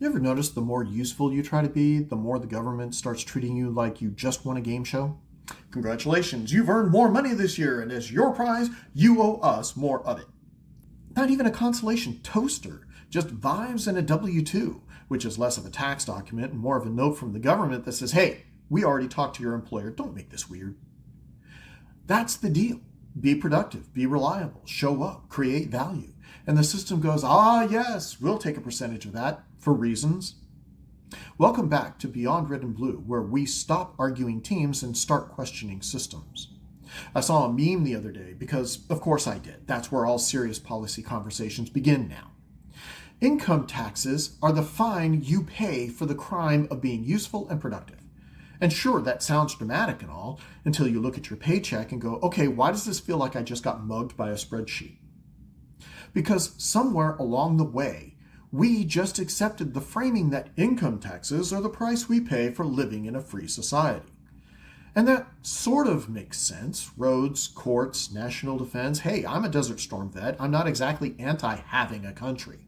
You ever notice the more useful you try to be, the more the government starts treating you like you just won a game show? Congratulations, you've earned more money this year, and as your prize, you owe us more of it. Not even a consolation toaster, just vibes and a W-2, which is less of a tax document and more of a note from the government that says, hey, we already talked to your employer, don't make this weird. That's the deal. Be productive, be reliable, show up, create value. And the system goes, yes, we'll take a percentage of that for reasons. Welcome back to Beyond Red and Blue, where we stop arguing teams and start questioning systems. I saw a meme the other day because, of course I did. That's where all serious policy conversations begin now. Income taxes are the fine you pay for the crime of being useful and productive. And sure, that sounds dramatic and all, until you look at your paycheck and go, okay, why does this feel like I just got mugged by a spreadsheet? Because somewhere along the way, we just accepted the framing that income taxes are the price we pay for living in a free society. And that sort of makes sense. Roads, courts, national defense. Hey, I'm a Desert Storm vet. I'm not exactly anti-having a country.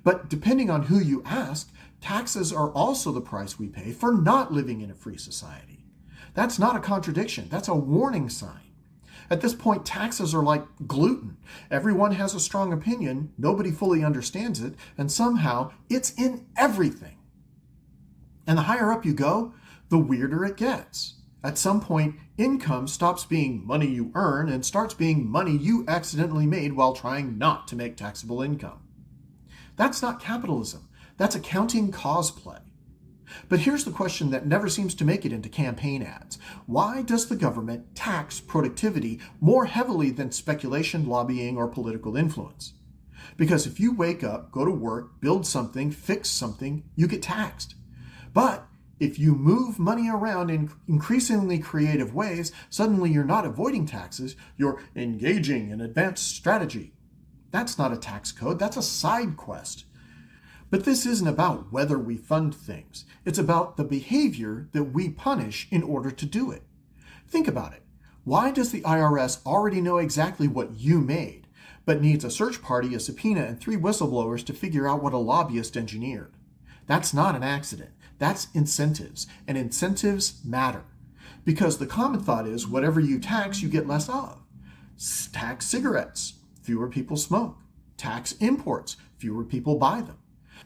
But depending on who you ask, taxes are also the price we pay for not living in a free society. That's not a contradiction. That's a warning sign. At this point, taxes are like gluten. Everyone has a strong opinion, nobody fully understands it, and somehow it's in everything. And the higher up you go, the weirder it gets. At some point, income stops being money you earn and starts being money you accidentally made while trying not to make taxable income. That's not capitalism. That's accounting cosplay. But here's the question that never seems to make it into campaign ads. Why does the government tax productivity more heavily than speculation, lobbying, or political influence? Because if you wake up, go to work, build something, fix something, you get taxed. But if you move money around in increasingly creative ways, suddenly you're not avoiding taxes, you're engaging in advanced strategy. That's not a tax code, that's a side quest. But this isn't about whether we fund things. It's about the behavior that we punish in order to do it. Think about it. Why does the IRS already know exactly what you made, but needs a search party, a subpoena, and 3 whistleblowers to figure out what a lobbyist engineered? That's not an accident. That's incentives, and incentives matter. Because the common thought is whatever you tax, you get less of. Tax cigarettes, fewer people smoke. Tax imports, fewer people buy them.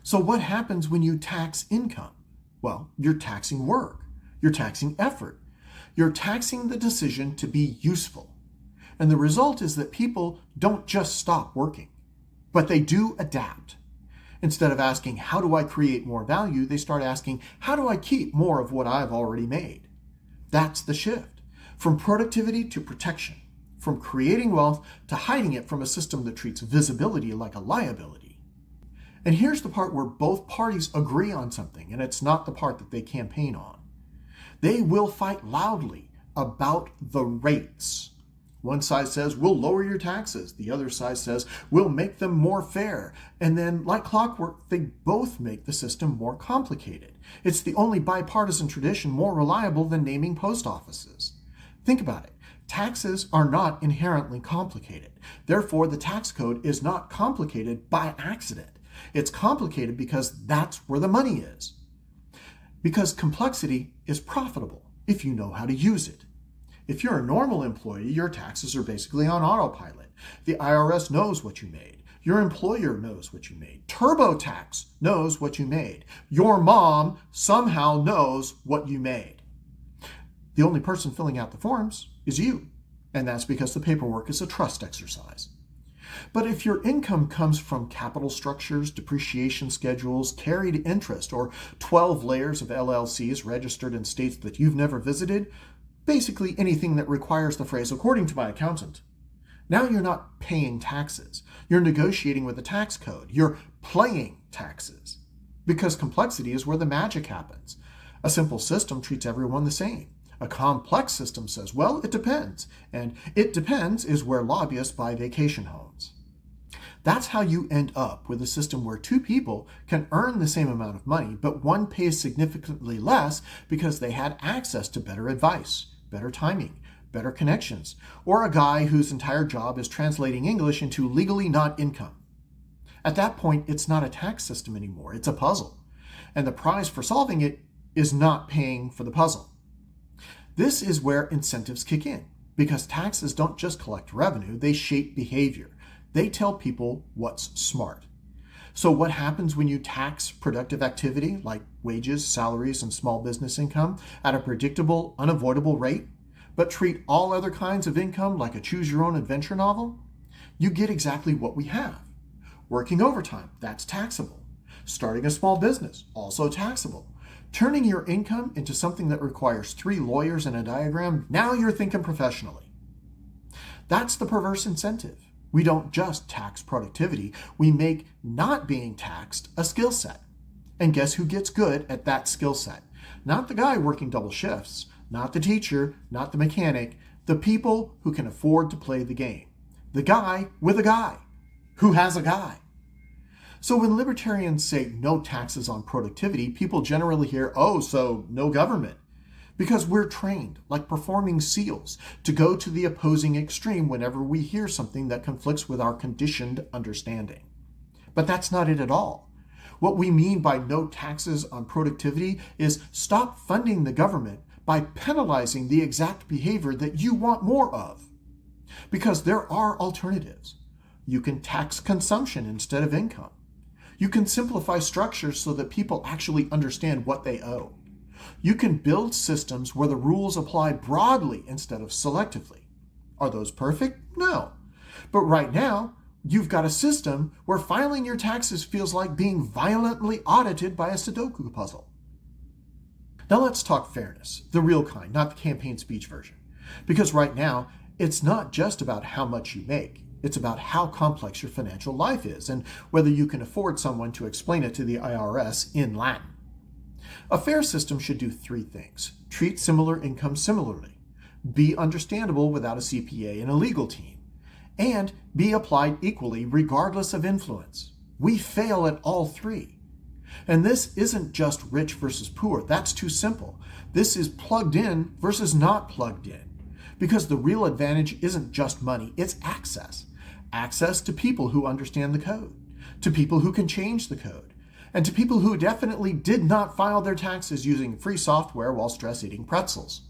So what happens when you tax income? Well, you're taxing work. You're taxing effort. You're taxing the decision to be useful. And the result is that people don't just stop working, but they do adapt. Instead of asking, how do I create more value, they start asking, how do I keep more of what I've already made? That's the shift. From productivity to protection. From creating wealth to hiding it from a system that treats visibility like a liability. And here's the part where both parties agree on something, and it's not the part that they campaign on. They will fight loudly about the rates. One side says, we'll lower your taxes. The other side says, we'll make them more fair. And then, like clockwork, they both make the system more complicated. It's the only bipartisan tradition more reliable than naming post offices. Think about it. Taxes are not inherently complicated. Therefore, the tax code is not complicated by accident. It's complicated because that's where the money is. Because complexity is profitable if you know how to use it. If you're a normal employee, your taxes are basically on autopilot. The IRS knows what you made. Your employer knows what you made. TurboTax knows what you made. Your mom somehow knows what you made. The only person filling out the forms is you, and that's because the paperwork is a trust exercise. But if your income comes from capital structures, depreciation schedules, carried interest, or 12 layers of LLCs registered in states that you've never visited, basically anything that requires the phrase, according to my accountant, now you're not paying taxes. You're negotiating with the tax code. You're playing taxes. Because complexity is where the magic happens. A simple system treats everyone the same. A complex system says, well, it depends. And it depends is where lobbyists buy vacation homes. That's how you end up with a system where 2 people can earn the same amount of money, but one pays significantly less because they had access to better advice, better timing, better connections, or a guy whose entire job is translating English into legally not income. At that point, it's not a tax system anymore, it's a puzzle. And the prize for solving it is not paying for the puzzle. This is where incentives kick in, because taxes don't just collect revenue, they shape behavior. They tell people what's smart. So what happens when you tax productive activity like wages, salaries, and small business income at a predictable, unavoidable rate, but treat all other kinds of income like a choose-your-own-adventure novel? You get exactly what we have. Working overtime, that's taxable. Starting a small business, also taxable. Turning your income into something that requires 3 lawyers and a diagram, now you're thinking professionally. That's the perverse incentive. We don't just tax productivity, we make not being taxed a skill set. And guess who gets good at that skill set? Not the guy working double shifts, not the teacher, not the mechanic, the people who can afford to play the game. The guy with a guy who has a guy. So when libertarians say no taxes on productivity, people generally hear, oh, so no government. Because we're trained, like performing SEALs, to go to the opposing extreme whenever we hear something that conflicts with our conditioned understanding. But that's not it at all. What we mean by no taxes on productivity is stop funding the government by penalizing the exact behavior that you want more of. Because there are alternatives. You can tax consumption instead of income. You can simplify structures so that people actually understand what they owe. You can build systems where the rules apply broadly instead of selectively. Are those perfect? No. But right now, you've got a system where filing your taxes feels like being violently audited by a Sudoku puzzle. Now let's talk fairness, the real kind, not the campaign speech version. Because right now, it's not just about how much you make. It's about how complex your financial life is and whether you can afford someone to explain it to the IRS in Latin. A fair system should do 3 things. Treat similar income similarly, be understandable without a CPA and a legal team, and be applied equally regardless of influence. We fail at all 3. And this isn't just rich versus poor. That's too simple. This is plugged in versus not plugged in. Because the real advantage isn't just money, it's access. Access to people who understand the code, to people who can change the code, and to people who definitely did not file their taxes using free software while stress eating pretzels.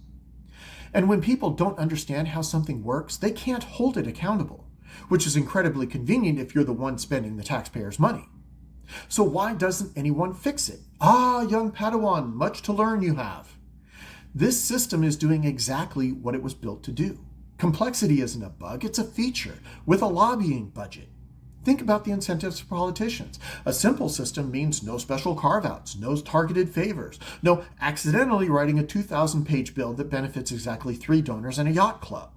And when people don't understand how something works, they can't hold it accountable, which is incredibly convenient if you're the one spending the taxpayers' money. So why doesn't anyone fix it? Ah, young Padawan, much to learn you have. This system is doing exactly what it was built to do. Complexity isn't a bug, it's a feature with a lobbying budget. Think about the incentives for politicians. A simple system means no special carve-outs, no targeted favors, no accidentally writing a 2,000-page bill that benefits exactly 3 donors and a yacht club.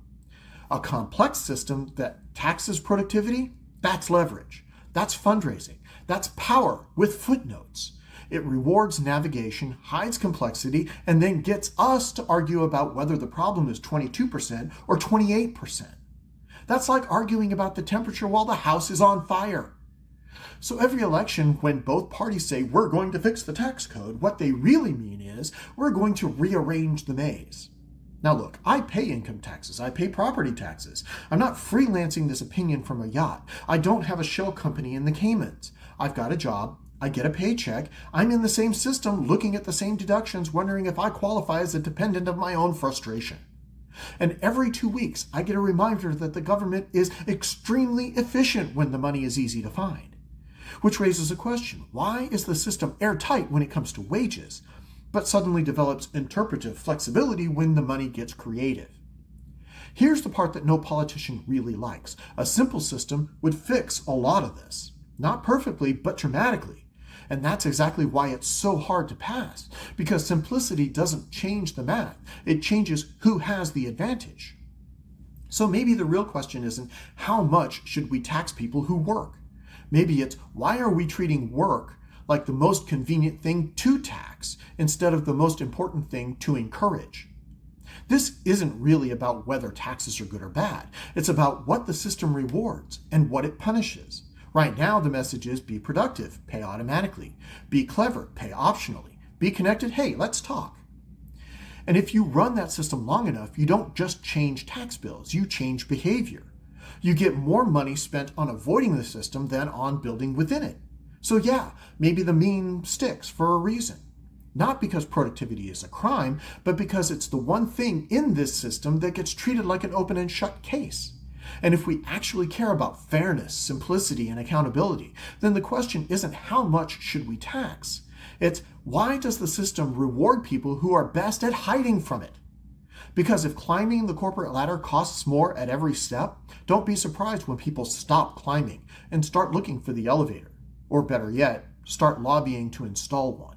A complex system that taxes productivity, that's leverage, that's fundraising, that's power with footnotes. It rewards navigation, hides complexity, and then gets us to argue about whether the problem is 22% or 28%. That's like arguing about the temperature while the house is on fire. So every election, when both parties say, we're going to fix the tax code, what they really mean is, we're going to rearrange the maze. Now look, I pay income taxes, I pay property taxes. I'm not freelancing this opinion from a yacht. I don't have a shell company in the Caymans. I've got a job, I get a paycheck, I'm in the same system, looking at the same deductions, wondering if I qualify as a dependent of my own frustration. And every 2 weeks, I get a reminder that the government is extremely efficient when the money is easy to find. Which raises a question, why is the system airtight when it comes to wages, but suddenly develops interpretive flexibility when the money gets creative? Here's the part that no politician really likes. A simple system would fix a lot of this. Not perfectly, but dramatically. And that's exactly why it's so hard to pass, because simplicity doesn't change the math. It changes who has the advantage. So maybe the real question isn't how much should we tax people who work? Maybe it's why are we treating work like the most convenient thing to tax instead of the most important thing to encourage? This isn't really about whether taxes are good or bad. It's about what the system rewards and what it punishes. Right now, the message is be productive, pay automatically. Be clever, pay optionally. Be connected, hey, let's talk. And if you run that system long enough, you don't just change tax bills, you change behavior. You get more money spent on avoiding the system than on building within it. So yeah, maybe the meme sticks for a reason. Not because productivity is a crime, but because it's the one thing in this system that gets treated like an open and shut case. And if we actually care about fairness, simplicity, and accountability, then the question isn't how much should we tax? It's why does the system reward people who are best at hiding from it? Because if climbing the corporate ladder costs more at every step, don't be surprised when people stop climbing and start looking for the elevator. Or better yet, start lobbying to install one.